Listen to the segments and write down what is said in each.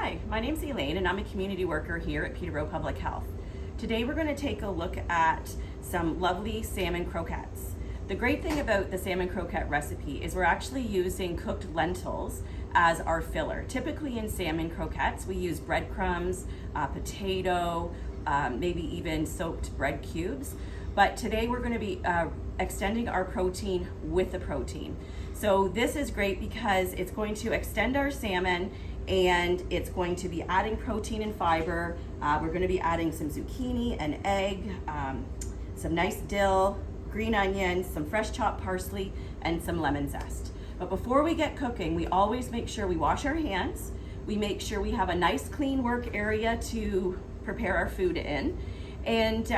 Hi, my name's Elaine and I'm a community worker here at Peterborough Public Health. Today we're going to take a look at some lovely salmon croquettes. The great thing about the salmon croquette recipe is we're actually using cooked lentils as our filler. Typically in salmon croquettes we use breadcrumbs, potato, maybe even soaked bread cubes. But today we're going to be extending our protein with the protein. So this is great because it's going to extend our salmon and it's going to be adding protein and fiber. We're going to be adding some zucchini, an egg, some nice dill, green onions, some fresh chopped parsley, and some lemon zest. But before we get cooking, we always make sure we wash our hands. We make sure we have a nice clean work area to prepare our food in. And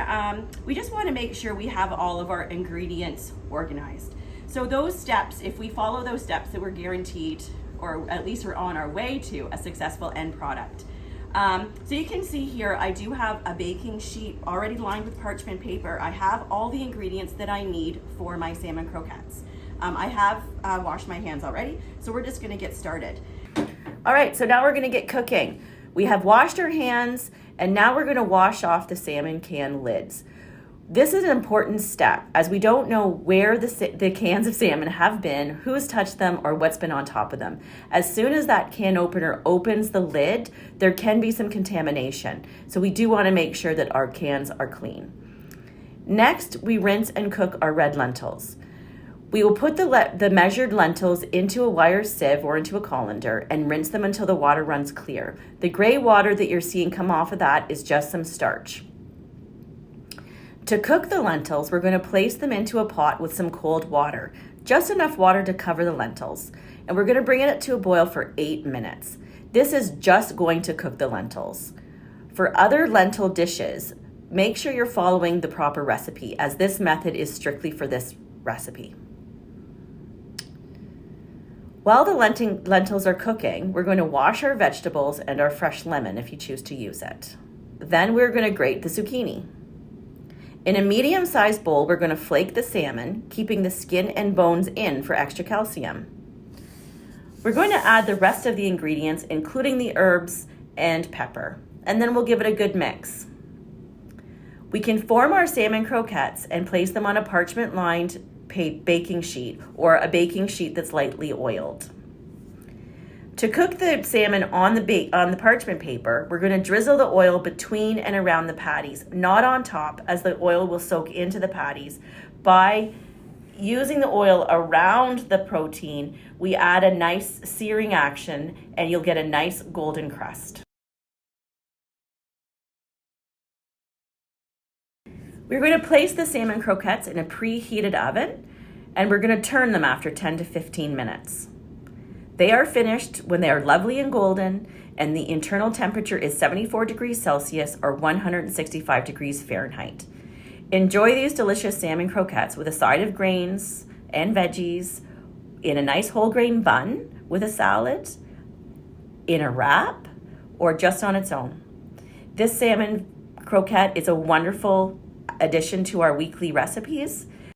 we just want to make sure we have all of our ingredients organized. So those steps, if we follow those steps, that we're guaranteed, or at least we're on our way to a successful end product. So you can see here, I do have a baking sheet already lined with parchment paper. I have all the ingredients that I need for my salmon croquettes. I have washed my hands already, so we're just gonna get started. All right, so now we're gonna get cooking. We have washed our hands, and now we're gonna wash off the salmon can lids. This is an important step as we don't know where the cans of salmon have been, who's touched them, or what's been on top of them. As soon as that can opener opens the lid, there can be some contamination. So we do want to make sure that our cans are clean. Next, we rinse and cook our red lentils. We will put the measured lentils into a wire sieve or into a colander and rinse them until the water runs clear. The gray water that you're seeing come off of that is just some starch. To cook the lentils, we're going to place them into a pot with some cold water, just enough water to cover the lentils. And we're going to bring it to a boil for 8 minutes. This is just going to cook the lentils. For other lentil dishes, make sure you're following the proper recipe, as this method is strictly for this recipe. While the lentils are cooking, we're going to wash our vegetables and our fresh lemon if you choose to use it. Then we're going to grate the zucchini. In a medium-sized bowl, we're going to flake the salmon, keeping the skin and bones in for extra calcium. We're going to add the rest of the ingredients, including the herbs and pepper, and then we'll give it a good mix. We can form our salmon croquettes and place them on a parchment-lined baking sheet or a baking sheet that's lightly oiled. To cook the salmon on the parchment paper, we're going to drizzle the oil between and around the patties, not on top, as the oil will soak into the patties. By using the oil around the protein, we add a nice searing action and you'll get a nice golden crust. We're going to place the salmon croquettes in a preheated oven, and we're going to turn them after 10 to 15 minutes. They are finished when they are lovely and golden, and the internal temperature is 74 degrees Celsius or 165 degrees Fahrenheit. Enjoy these delicious salmon croquettes with a side of grains and veggies, in a nice whole grain bun with a salad, in a wrap, or just on its own. This salmon croquette is a wonderful addition to our weekly recipes.